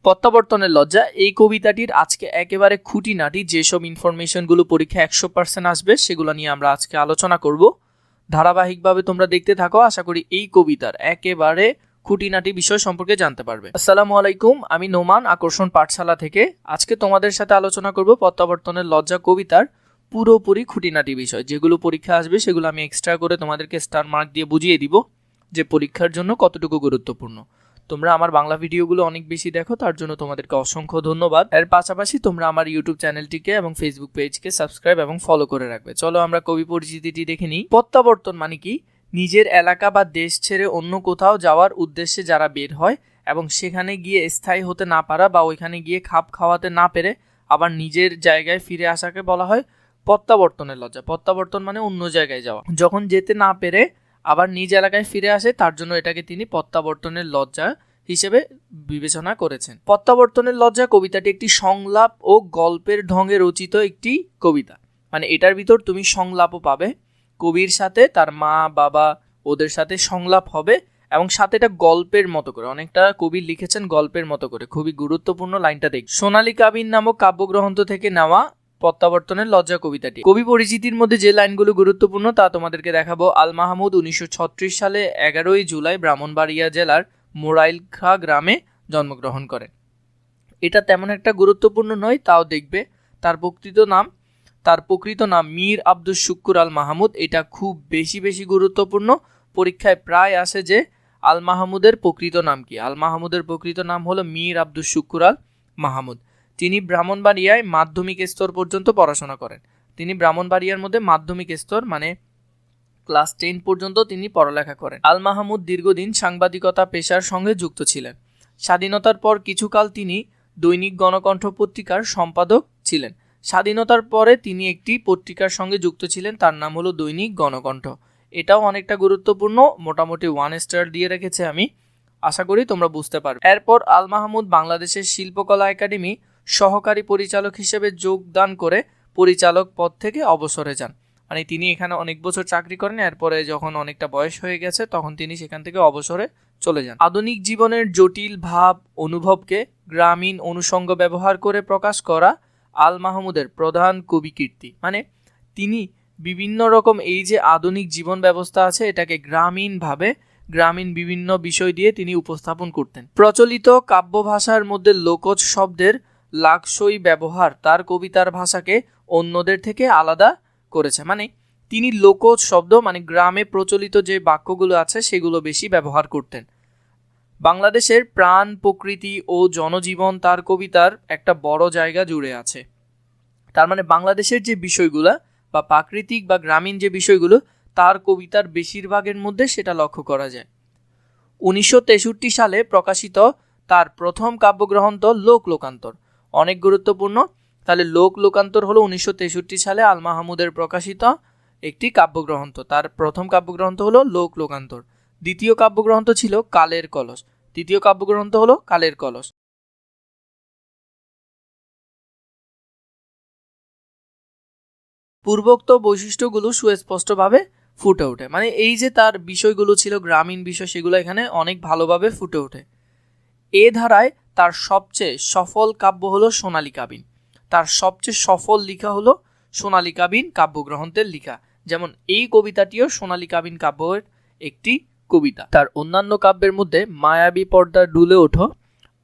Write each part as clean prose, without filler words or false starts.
প্রত্যাবর্তনের লজ্জা এই কবিতাটির আজকে একেবারে খুঁটিনাটি যেসব ইনফরমেশনগুলো পরীক্ষা 100% আসবে সেগুলো নিয়ে আমরা আজকে আলোচনা করব। ধারাবাহিকভাবে তোমরা দেখতে থাকো, আশা করি এই কবিতার একেবারে খুঁটিনাটি বিষয় সম্পর্কে জানতে পারবে। আসসালামু আলাইকুম, আমি নোমান আকর্ষণ পাঠশালা থেকে আজকে তোমাদের সাথে আলোচনা করব প্রত্যাবর্তনের লজ্জা কবিতার পুরোপুরি খুঁটিনাটি বিষয়। যেগুলো পরীক্ষা আসবে সেগুলো আমি এক্সট্রা করে তোমাদেরকে স্টার মার্ক দিয়ে বুঝিয়ে দিব যে পরীক্ষার জন্য কতটুকু গুরুত্বপূর্ণ। তোমরা আমার বাংলা ভিডিওগুলো অনেক বেশি দেখো, তার জন্য তোমাদেরকে অসংখ্য ধন্যবাদ। এর পাশাপাশি তোমরা আমার ইউটিউব চ্যানেলটিকে এবং ফেসবুক পেজকে সাবস্ক্রাইব এবং ফলো করে রাখবে। চলো আমরা কবি পরিচিতিটি দেখে নিই। প্রত্যাবর্তন মানে কি? নিজের এলাকা বা দেশ ছেড়ে অন্য কোথাও যাওয়ার উদ্দেশ্যে যারা বের হয় এবং সেখানে গিয়ে স্থায়ী হতে না পারা বা ওইখানে গিয়ে খাপ খাওয়াতে না পেরে আবার নিজের জায়গায় ফিরে আসাকে বলা হয় প্রত্যাবর্তনের লজ্জা। প্রত্যাবর্তন মানে অন্য জায়গায় যাওয়া। যখন যেতে না পেরে আবার নিজ এলাকায় ফিরে আসে, তার জন্য এটাকে তিনি প্রত্যাবর্তনের লজ্জা হিসেবে বিবেচনা করেছেন। প্রত্যাবর্তনের লজ্জা কবিতাটি একটি সংলাপ ও গল্পের ঢঙে রচিত একটি কবিতা। মানে এটার ভিতর তুমি সংলাপও পাবে, কবির সাথে তার মা বাবা ওদের সাথে সংলাপ হবে এবং সাথে এটা গল্পের মতো করে, অনেকটা কবি লিখেছেন গল্পের মতো করে। খুবই গুরুত্বপূর্ণ লাইনটা দেখ। সোনালী কাবিন নামক কাব্যগ্রন্থ থেকে নেওয়া প্রত্যাবর্তনের লজ্জা কবিতাটি। কবি পরিচিতির মধ্যে যে লাইনগুলো গুরুত্বপূর্ণ তা তোমাদেরকে দেখাবো। আল মাহমুদ 1936 সালে 11 জুলাই ব্রাহ্মণবাড়িয়া জেলার মোরাইলখা গ্রামে জন্মগ্রহণ করেন। এটা তেমন একটা গুরুত্বপূর্ণ নয়, তাও দেখবে। তার প্রকৃত নাম মীর আব্দুস শুক্কুর আল মাহমুদ। এটা খুব বেশি গুরুত্বপূর্ণ, পরীক্ষায় প্রায় আসে যে আল মাহমুদের প্রকৃত নাম কি। আল মাহমুদের প্রকৃত নাম হলো মীর আব্দুস শুক্কুর আল মাহমুদ। তিনি ব্রাহ্মণবাড়িয়ায় মাধ্যমিক স্তর পর্যন্ত পড়াশোনা করেন। তিনি ব্রাহ্মণবাড়িয়ার মধ্যে মাধ্যমিক স্তর মানে ক্লাস 10 পর্যন্ত তিনি পড়ালেখা করেন। আল মাহমুদ দীর্ঘদিন সাংবাদিকতা পেশার সঙ্গে যুক্ত ছিলেন। স্বাধীনতার পর কিছুকাল তিনি দৈনিক গণকণ্ঠ পত্রিকার সম্পাদক ছিলেন। স্বাধীনতার পরে তিনি একটি পত্রিকার সঙ্গে যুক্ত ছিলেন, তার নাম হলো দৈনিক গণকণ্ঠ। এটাও অনেকটা গুরুত্বপূর্ণ, মোটামুটি 1 স্টার দিয়ে রেখেছে আমি, আশা করি তোমরা বুঝতে পারবে। এরপর আল মাহমুদ বাংলাদেশের শিল্পকলা একাডেমি সহকারী পরিচালক হিসেবে যোগদান করে পরিচালক পদ থেকে অবসরে যান। মানে তিনি এখানে অনেক বছর চাকরি করেন, এরপরে যখন অনেকটা বয়স হয়ে গেছে তখন তিনি সেখান থেকে অবসরে চলে যান। আধুনিক জীবনের জটিল ভাব অনুভবকে গ্রামীণ অনুষঙ্গ ব্যবহার করে প্রকাশ করা আল মাহমুদের প্রধান কবি কীর্তি। মানে তিনি বিভিন্ন রকম এই যে আধুনিক জীবন ব্যবস্থা আছে এটাকে গ্রামীণ বিভিন্ন বিষয় দিয়ে তিনি উপস্থাপন করতেন। প্রচলিত কাব্য ভাষার মধ্যে লোকজ শব্দের লাকসই ব্যবহার তার কবিতার ভাষাকে অন্যদের থেকে আলাদা করেছে। মানে তিনি লোকজ শব্দ মানে গ্রামে প্রচলিত যে বাক্যগুলো আছে সেগুলো বেশি ব্যবহার করতেন। বাংলাদেশের প্রাণ প্রকৃতি ও জনজীবন তার কবিতার একটা বড় জায়গা জুড়ে আছে। তার মানে বাংলাদেশের যে বিষয়গুলো বা প্রাকৃতিক বা গ্রামীণ যে বিষয়গুলো তার কবিতার বেশিরভাগের মধ্যে সেটা লক্ষ্য করা যায়। 1963 সালে প্রকাশিত তার প্রথম কাব্যগ্রন্থ লোকান্তর অনেক গুরুত্বপূর্ণ। তাহলে লোকান্তর হলো 1963 সালে আল মাহমুদের প্রকাশিত একটি কাব্যগ্রন্থ। তার প্রথম কাব্যগ্রন্থ হলো লোকান্তর। দ্বিতীয় কাব্যগ্রন্থ ছিল কালের কলস। পূর্বোক্ত বৈশিষ্ট্যগুলো সুস্পষ্টভাবে ফুটে ওঠে। মানে এই যে তার বিষয়গুলো ছিল গ্রামীণ বিষয়, সেগুলো এখানে অনেক ভালোভাবে ফুটে ওঠে। এ ধারায় তার সবচেয়ে সফল কাব্য হলো সোনালী কাবিন। তার সবচেয়ে সফল লেখা হলো সোনালী কাবিন কাব্যগ্রন্থের লেখা। যেমন এই কবিতাটিও সোনালী কাবিন কাব্যের একটি কবিতা। তার অন্যান্য কাব্যের মধ্যে মায়াবী পর্দা ডুলে ওঠো,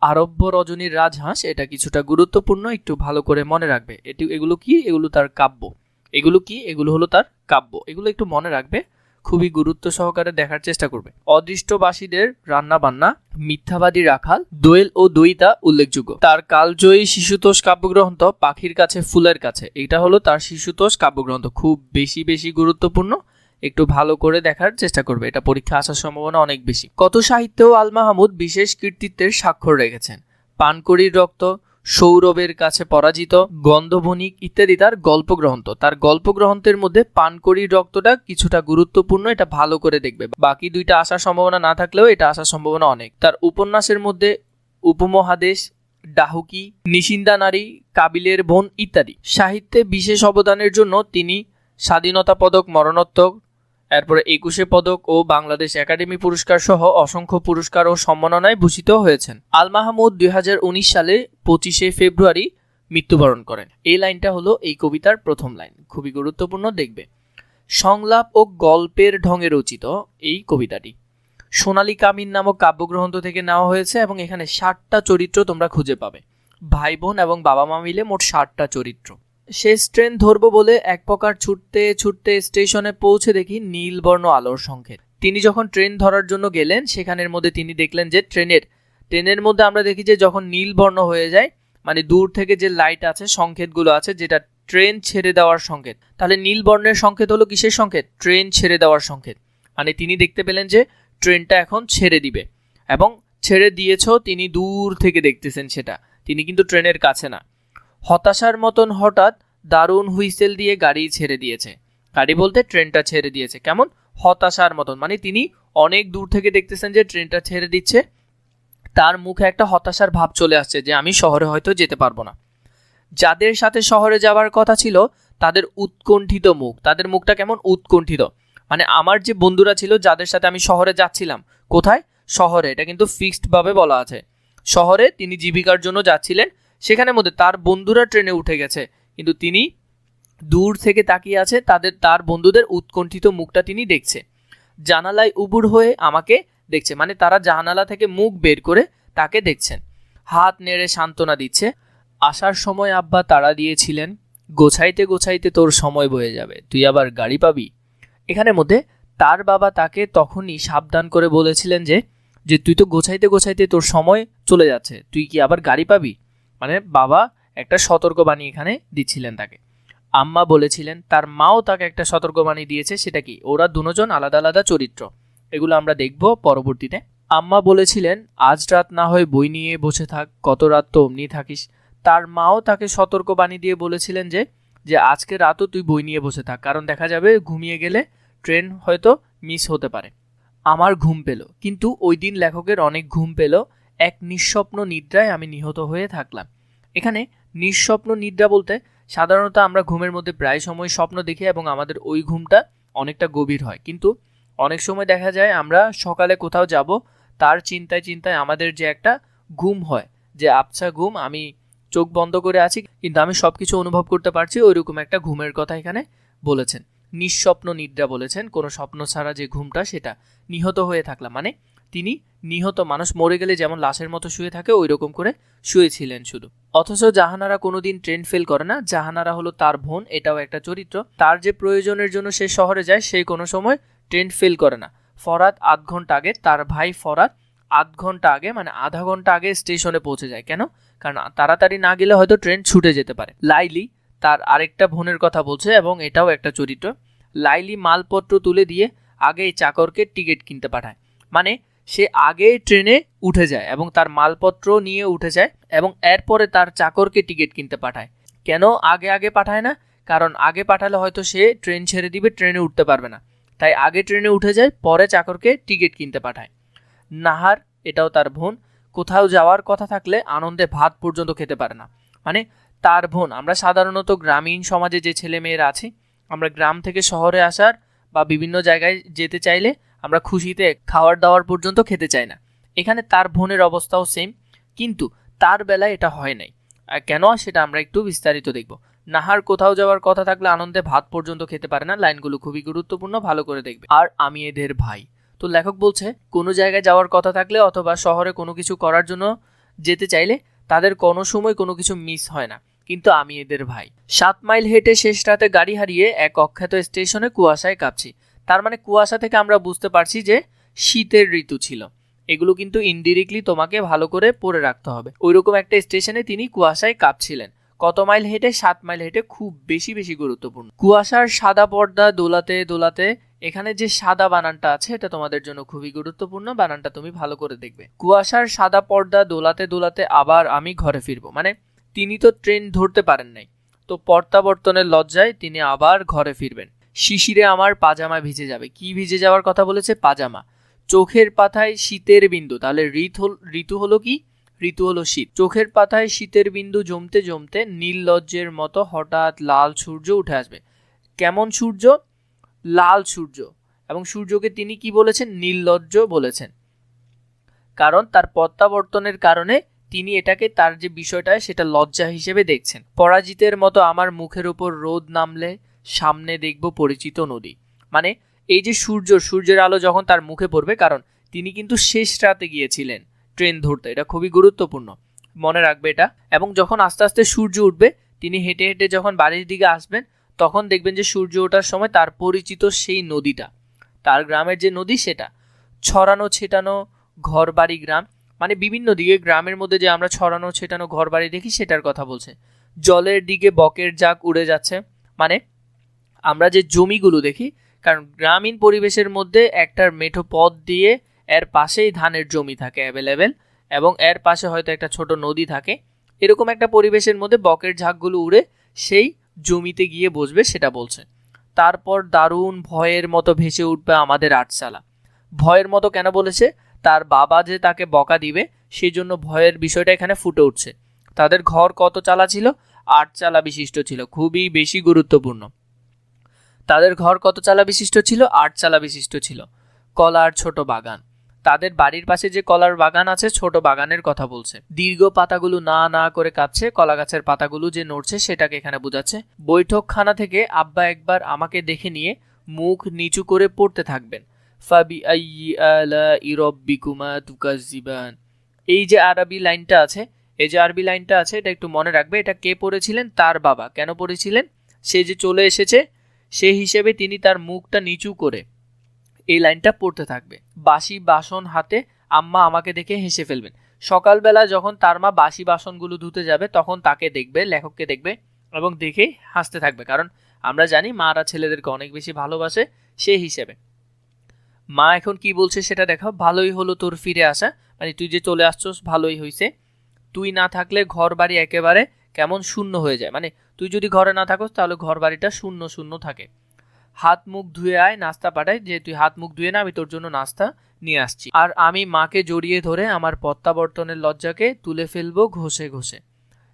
আরব্য রজনীর রাজহাঁস, এটা কিছুটা গুরুত্বপূর্ণ, একটু ভালো করে মনে রাখবে। এগুলো কি? এগুলো তার কাব্য। এগুলো হলো তার কাব্য। এগুলো একটু মনে রাখবে, খুবই গুরুত্ব সহকারে দেখার চেষ্টা করবে। অদৃষ্টবাসীদের রান্না বান্না, মিথ্যাবাদী রাখাল, দোয়েল ও দইতা উল্লেখযোগ্য। তার কালজয়ী শিশুতোষ কাব্যগ্রন্থ পাখির কাছে ফুলের কাছে, এটা হলো তার শিশুতোষ কাব্যগ্রন্থ। খুব বেশি গুরুত্বপূর্ণ, একটু ভালো করে দেখার চেষ্টা করবে, এটা পরীক্ষা আসার সম্ভাবনা অনেক বেশি। কত সাহিত্যেও আল মাহমুদ বিশেষ কৃতিত্বের স্বাক্ষর রেখেছেন। পানকড়ির রক্ত, সৌরভের কাছে পরাজিত, গন্ধবণিক ইত্যাদি তার গল্পগ্রন্থ। তার গল্পগ্রন্থের মধ্যে পানকড়ির রক্তটা কিছুটা গুরুত্বপূর্ণ, এটা ভালো করে দেখবে। বাকি দুইটা আসার সম্ভাবনা না থাকলেও এটা আসার সম্ভাবনা অনেক। তার উপন্যাসের মধ্যে উপমহাদেশ, ডাহুকি, নিশিন্দা নারী, কাবিলের বোন ইত্যাদি। সাহিত্যে বিশেষ অবদানের জন্য তিনি স্বাধীনতা পদক মরণোত্তর এরপরে 21 পদক ও বাংলাদেশ একাডেমি পুরস্কার সহ অসংখ্য পুরস্কার ও সম্মাননায় ভূষিত হয়েছেন। আল মাহমুদ 2019 সালে 25 ফেব্রুয়ারি মৃত্যুবরণ করেন। এই লাইনটা হলো এই কবিতার প্রথম লাইন, খুবই গুরুত্বপূর্ণ, দেখবে। সংলাপ ও গল্পের ঢঙে রচিত এই কবিতাটি সোনালী কামিন নামক কাব্যগ্রন্থ থেকে নেওয়া হয়েছে এবং এখানে 60টা চরিত্র তোমরা খুঁজে পাবে। ভাই বোন এবং বাবা মা মিলে মোট 60টা চরিত্র। শেষ ট্রেন ধরবো বলে এক প্রকার ছুটতে ছুটতে স্টেশনে পৌঁছে দেখি নীলবর্ণ আলোর সংকেত। তিনি যখন ট্রেন ধরার জন্য গেলেন সেখানের মধ্যে তিনি দেখলেন যে ট্রেনের মধ্যে আমরা দেখি যে যখন নীলবর্ণ হয়ে যায় মানে দূর থেকে যে লাইট আছে সংকেতগুলো আছে যেটা ট্রেন ছেড়ে দেওয়ার সংকেত, তাহলে নীলবর্ণের সংকেত হলো কিসের সংকেত? ট্রেন ছেড়ে দেওয়ার সংকেত। মানে তিনি দেখতে পেলেন যে ট্রেনটা এখন ছেড়ে দিবে এবং ছেড়ে দিয়েছ তিনি দূর থেকে দেখতেছেন সেটা, তিনি কিন্তু ট্রেনের কাছে না। হতাশার মতন হঠাৎ দারুণ হুইসেল দিয়ে গাড়ি ছেড়ে দিয়েছে। গাড়ি বলতে ট্রেনটা ছেড়ে দিয়েছে। কেমন? হতাশার মতন, মানে তিনি অনেক দূর থেকে দেখতেছেন যে ট্রেনটা ছেড়ে দিচ্ছে, তার মুখে একটা হতাশার ভাব চলে আসছে যে আমি শহরে হয়তো যেতে পারবো না। যাদের সাথে শহরে যাওয়ার কথা ছিল তাদের উৎকণ্ঠিত মুখ, তাদের মুখটা কেমন? উৎকণ্ঠিত। মানে আমার যে বন্ধুরা ছিল যাদের সাথে আমি শহরে যাচ্ছিলাম, কোথায়? শহরে, এটা কিন্তু ফিক্সড ভাবে বলা আছে। শহরে তিনি জীবিকার জন্য যাচ্ছিলেন, সেখানের মধ্যে তার বন্ধুরা ট্রেনে উঠে গেছে কিন্তু তিনি দূর থেকে তাকিয়ে আছে, তার বন্ধুদের উৎকণ্ঠিত মুখটা তিনি দেখছে। জানালায় উবুর হয়ে আমাকে দেখছে, মানে তারা জানালা থেকে মুখ বের করে তাকে দেখছেন। হাত নেড়ে সান্ত্বনা দিচ্ছে। আসার সময় আব্বা তাড়া দিয়েছিলেন, গোছাইতে গোছাইতে তোর সময় বয়ে যাবে, তুই আবার গাড়ি পাবি। এখানের মধ্যে তার বাবা তাকে তখনই সাবধান করে বলেছিলেন যে তুই তো গোছাইতে গোছাইতে তোর সময় চলে যাচ্ছে, তুই কি আবার গাড়ি পাবি। মানে বাবা একটা সতর্কবাণী এখানে দিচ্ছিলেন তাকে। আম্মা বলেছিলেন, তার মাও তাকে একটা সতর্কবাণী দিয়েছে। সেটা কি? ওরা দুজন আলাদা আলাদা চরিত্র, এগুলো আমরা দেখব পরবর্তীতে। আম্মা বলেছিলেন, আজ রাত না হয় বই নিয়ে বসে থাক, কত রাত তো অমনি থাকিস। তার মাও তাকে সতর্কবাণী দিয়ে বলেছিলেন যে আজকে রাতও তুই বই নিয়ে বসে থাক, কারণ দেখা যাবে ঘুমিয়ে গেলে ট্রেন হয়তো মিস হতে পারে। আমার ঘুম পেল, কিন্তু ওই দিন লেখকের অনেক ঘুম পেল, এক নিঃস্বপ্ন নিদ্রায় আমি নিহত হয়ে থাকলাম। এখানে নিঃস্বপ্ন নিদ্রা বলতে সাধারণত আমরা ঘুমের মধ্যে প্রায় সময় স্বপ্ন দেখি এবং আমাদের ওই ঘুমটা অনেকটা গভীর হয়, কিন্তু অনেক সময় দেখা যায় আমরা সকালে কোথাও যাব তার চিন্তায় চিন্তায় আমাদের যে একটা ঘুম হয়, যে আবছা ঘুম, আমি চোখ বন্ধ করে আছি কিন্তু আমি সব কিছু অনুভব করতে পারছি, ওইরকম একটা ঘুমের কথা এখানে বলেছেন। নিঃস্বপ্ন নিদ্রা বলেছেন, কোনো স্বপ্ন ছাড়া যে ঘুমটা, সেটা। নিহত হয়ে থাকলাম মানে তিনি নিহত, মানুষ মরে গেলে যেমন লাশের মতো শুয়ে থাকে ওই রকম করে শুয়েছিলেন শুধু। অথচ জাহানারা কোনোদিন ট্রেন ফেল করে না। জাহানারা হলো তার বোন, এটাও একটা চরিত্র। তার যে প্রয়োজনের জন্য সে শহরে যায় সে কোনো সময় ট্রেন ফেল করে না। ফরাদ আধ ঘন্টা আগে, তার ভাই ফরাদ আধ ঘন্টা আগে মানে আধা ঘন্টা আগে স্টেশনে পৌঁছে যায়। কেন? কারণ তাড়াতাড়ি না গেলে হয়তো ট্রেন ছুটে যেতে পারে। লাইলি তার আরেকটা বোনের কথা বলছে এবং এটাও একটা চরিত্র। লাইলি মালপত্র তুলে দিয়ে আগেই চাকরকে টিকিট কিনতে পাঠায়, মানে সে আগে ট্রেনে উঠে যায় এবং তার মালপত্র নিয়ে উঠে যায় এবং এরপরে তার চাকরকে টিকিট কিনতে পাঠায়। কেন আগে আগে পাঠায় না? কারণ আগে পাঠালে হয়তো সে ট্রেন ছেড়ে দিবে, ট্রেনে উঠতে পারবে না, তাই আগে ট্রেনে উঠে যায়, পরে চাকরকে টিকিট কিনতে পাঠায়। নাহার, এটাও তার বোন, কোথাও যাওয়ার কথা থাকলে আনন্দে ভাত পর্যন্ত খেতে পারে না, মানে তার বোন। আমরা সাধারণত গ্রামীণ সমাজে যে ছেলে মেয়েরা আছে, আমরা গ্রাম থেকে শহরে আসার বা বিভিন্ন জায়গায় যেতে চাইলে আমরা খুশিতে খাওয়ার দাওয়ার পর্যন্ত খেতে চাই না। এখানে তার বোনের অবস্থাও সেম, কিন্তু তার বেলায় এটা হয় নাই। কেন সেটা আমরা একটু বিস্তারিত দেখব। নাহার কোথাও যাওয়ার কথা থাকলে আনন্দে ভাত পর্যন্ত খেতে পারে না। লাইনগুলো খুবই গুরুত্বপূর্ণ, ভালো করে দেখবে। আর আমি এদের ভাই। তো লেখক বলছে কোনো জায়গায় যাওয়ার কথা থাকলে অথবা শহরে কোনো কিছু করার জন্য যেতে চাইলে তাদের কোনো সময় কোনো কিছু মিস হয় না, কিন্তু আমি এদের ভাই। 7 মাইল হেঁটে শেষ রাতে গাড়ি হারিয়ে এক অখ্যাত স্টেশনে কুয়াশায় কাঁপছি। তার মানে কুয়াশা থেকে আমরা বুঝতে পারছি যে শীতের ঋতু ছিল। এগুলো কিন্তু ইনডিরেক্টলি তোমাকে ভালো করে পড়ে রাখতে হবে। ওইরকম একটা স্টেশনে তিনি কুয়াশায় কাঁপছিলেন। কত মাইল হেঁটে? 7 মাইল হেঁটে। খুব বেশি বেশি গুরুত্বপূর্ণ। কুয়াশার সাদা পর্দা দোলাতে দোলাতে, এখানে যে সাদা বানানটা আছে এটা তোমাদের জন্য খুবই গুরুত্বপূর্ণ, বানানটা তুমি ভালো করে দেখবে। কুয়াশার সাদা পর্দা দোলাতে দোলাতে আবার আমি ঘরে ফিরবো, মানে তিনি তো ট্রেন ধরতে পারেন নাই, তো প্রত্যাবর্তনের লজ্জায় তিনি আবার ঘরে ফিরবেন। শিশিরে আমার পাজামা ভিজে যাবে। কি ভিজে যাওয়ার কথা বলেছে? পাজামা। চোখের পাতায় শীতের বিন্দু, তাহলে ঋতু হলো কি? ঋতু হলো শীত। চোখের পাতায় শীতের বিন্দু জমতে জমতে নীললজ্জের মতো হঠাৎ লাল সূর্য উঠে আসবে। কেমন সূর্য? লাল সূর্য। এবং সূর্যকে তিনি কি বলেছেন? নির্লজ্জ বলেছেন, কারণ তার প্রত্যাবর্তনের কারণে তিনি এটাকে, তার যে বিষয়টা সেটা লজ্জা হিসেবে দেখছেন। পরাজিতের মতো আমার মুখের উপর রোদ নামলে সামনে দেখব পরিচিত নদী। মানে এই যে সূর্যের আলো যখন তার মুখে পড়বে, কারণ তিনি কিন্তু শেষ রাতে গিয়েছিলেন ট্রেন ধরতে, এটা খুবই গুরুত্বপূর্ণ, মনে রাখবে এটা। এবং যখন আস্তে আস্তে সূর্য উঠবে, তিনি হেঁটে হেঁটে যখন বাড়ির দিকে আসবেন, তখন দেখবেন যে সূর্য ওঠার সময় তার পরিচিত সেই নদীটা, তার গ্রামের যে নদী সেটা, ছড়ানো ছেটানো ঘরবাড়ি গ্রাম, মানে বিভিন্ন দিকে গ্রামের মধ্যে যে আমরা ছড়ানো ছেটানো ঘরবাড়ি দেখি সেটার কথা বলছে। জলের দিকে বকের জাক উড়ে যাচ্ছে, মানে আমরা যে জমিগুলো দেখি, কারণ গ্রামীণ পরিবেশের মধ্যে একটা মেঠো পথ দিয়ে এর পাশেই ধানের জমি থাকে অ্যাভেলেবেল, এবং এর পাশে হয়তো একটা ছোট নদী থাকে, এরকম একটা পরিবেশের মধ্যে বকের ঝাঁকগুলো উড়ে সেই জমিতে গিয়ে বসবে, সেটা বলছে। তারপর দারুণ ভয়ের মতো ভেসে উঠবে আমাদের আটচালা। ভয়ের মতো কেন বলেছে? তার বাবা যে তাকে বকা দিবে সেই জন্য ভয়ের বিষয়টা এখানে ফুটে উঠছে। তাদের ঘর কত চালা ছিল? 8 চালা বিশিষ্ট ছিল, খুবই বেশি গুরুত্বপূর্ণ। তাদের ঘর কত চালা বিশিষ্ট ছিল? 8 চালা বিশিষ্ট ছিল। কলার ছোট বাগান, তাদের বাড়ির পাশে যে কলার বাগান আছে, ছোট বাগানের কথা বলছে। দীর্ঘ পাতাগুলো না না করে কাঁপছে, কলা গাছের পাতাগুলো যে নড়ছে সেটাকে এখানে বোঝাচ্ছে। বৈঠকখানা থেকে আব্বা একবার আমাকে দেখে নিয়ে মুখ নিচু করে পড়তে থাকবেন, ফাবি আইয়ি আলাই রাব্বিকুমা তুকাজ্জিবান। এই যে আরবি লাইনটা আছে, এটা একটু মনে রাখবে। এটা কে পড়েছিলেন? তার বাবা। কেন পড়েছিলেন? সে যে চলে এসেছে সেই হিসেবে তিনি তার মুখটা নিচু করে এই লাইনটা পড়তে থাকবে। বাসি বাসন হাতে আম্মা আমাকে দেখে হেসে ফেলবেন। সকালবেলা যখন তার মা বাসি বাসনগুলো ধুতে যাবে, তখন তাকে দেখবে, লেখককে দেখবে এবং দেখে হাসতে থাকবে, কারণ আমরা জানি মারা ছেলেদেরকে অনেক বেশি ভালোবাসে। সেই হিসেবে মা এখন কি বলছে সেটা দেখো। ভালোই হলো তোর ফিরে আসা, মানে তুই যে চলে আসছস ভালোই হয়েছে। তুই না থাকলে ঘর বাড়ি একেবারে কেমন শূন্য হয়ে যায়, মানে তুই যদি ঘরে না থাকস তাহলে ঘর বাড়িটা শূন্য শূন্য থাকে। হাত মুখ ধুয়ে আয়, নাস্তা পাঠাই, যে তুই হাত মুখ ধুয়ে না, আমি তোর জন্য নাস্তা নিয়ে আসছি। আর আমি মাকে জড়িয়ে ধরে আমার প্রত্যাবর্তনের লজ্জাকে তুলে ফেলবো ঘষে ঘষে।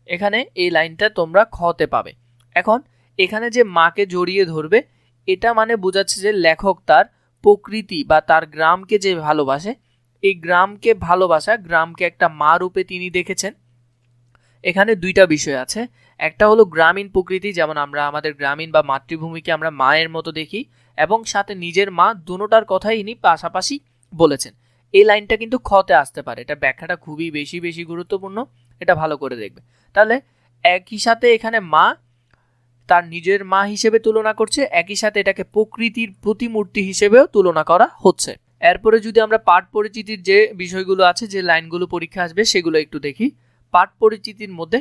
এখানে এই লাইনটা তোমরা খতে পাবে। এখন এখানে যে মাকে জড়িয়ে ধরবে, এটা মানে বোঝাচ্ছে যে লেখক তার প্রকৃতি বা তার গ্রামকে যে ভালোবাসে, এই গ্রামকে ভালোবাসা, গ্রামকে একটা মা রূপে তিনি দেখেছেন। এখানে দুইটা বিষয় আছে। একটা হলো গ্রামীণ প্রকৃতি, যেমন আমরা আমাদের গ্রামীণ বা মাতৃভূমিকে আমরা মায়ের মতো দেখি, এবং সাথে নিজের মা, দুটোটার কথাই ইনি পাশাপাশি বলেছেন। এই লাইনটা কিন্তু খতে আসতে পারে, এটা ব্যাখ্যাটা খুবই বেশি বেশি গুরুত্বপূর্ণ, এটা ভালো করে দেখবে। তাহলে একই সাথে এখানে মা তার নিজের মা হিসেবে তুলনা করছে, একই সাথে এটাকে প্রকৃতির প্রতিমূর্তি হিসেবেও তুলনা করা হচ্ছে। এরপরে যদি আমরা পাঠ পরিচিতির যে বিষয়গুলো আছে, যে লাইনগুলো পরীক্ষা আসবে, সেগুলো একটু দেখি। পাঠ পরিচিতির মধ্যে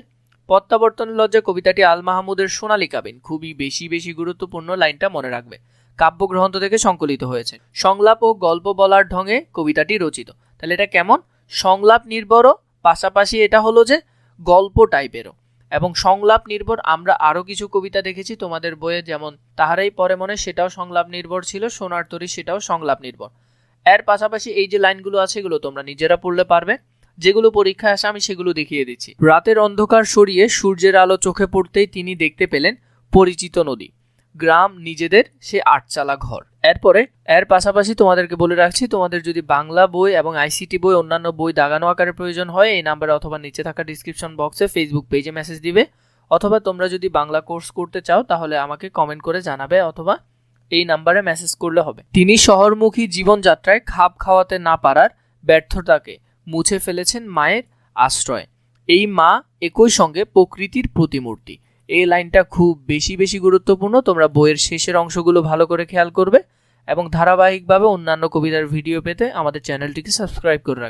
প্রত্যাবর্তনের লজ্জা কবিতাটি আল মাহমুদের সোনালী কাবিন, খুবই বেশি বেশি গুরুত্বপূর্ণ, লাইনটা মনে রাখবে। কাব্যগ্রন্থ থেকে সংকলিত হয়েছে। সংলাপ ও গল্প বলার ঢঙে কবিতাটি রচিত। তাহলে এটা কেমন? সংলাপ নির্ভরও, পাশাপাশি এটা হলো যে গল্প টাইপেরও। এবং সংলাপ নির্ভর আমরা আরও কিছু কবিতা দেখেছি তোমাদের বইয়ে, যেমন তাহারাই পরে মনে, সেটাও সংলাপ নির্ভর ছিল। সোনার তরী, সেটাও সংলাপ নির্ভর। এর পাশাপাশি এই যে লাইনগুলো আছে, এগুলো তোমরা নিজেরা পড়লে পারবে। যেগুলো পরীক্ষায় আসে আমি সেগুলো দেখিয়ে দিচ্ছি। রাতের অন্ধকার সরিয়ে সূর্যের আলো চোখে পড়তেই তিনি দেখতে পেলেন পরিচিত নদী, গ্রাম, নিজেদের সে 8 চালা ঘর। এরপরে এর পাশাপাশি তোমাদেরকে বলে রাখছি, তোমাদের যদি বাংলা বই এবং আইসিটি বই, অন্যান্য বই দাগানো আকারে প্রয়োজন হয়, এই নাম্বারে অথবা নিচে থাকা ডিসক্রিপশন বক্সে ফেসবুক পেজে মেসেজ দিবে, অথবা তোমরা যদি বাংলা কোর্স করতে চাও তাহলে আমাকে কমেন্ট করে জানাবে, অথবা এই নাম্বারে মেসেজ করলে হবে। তিনি শহরমুখী জীবনযাত্রায় খাপ খাওয়াতে না পারার ব্যর্থতাকে মুছে ফেলেছেন মায়ের আশ্রয়। এই মা একই সঙ্গে প্রকৃতির প্রতিমূর্তি। এই লাইনটা খুব বেশি বেশি গুরুত্বপূর্ণ, তোমরা বইয়ের শেষের অংশগুলো ভালো করে খেয়াল করবে এবং ধারাবাহিকভাবে অন্যান্য কবিতার ভিডিও পেতে আমাদের চ্যানেলটিকে সাবস্ক্রাইব করে রাখবে।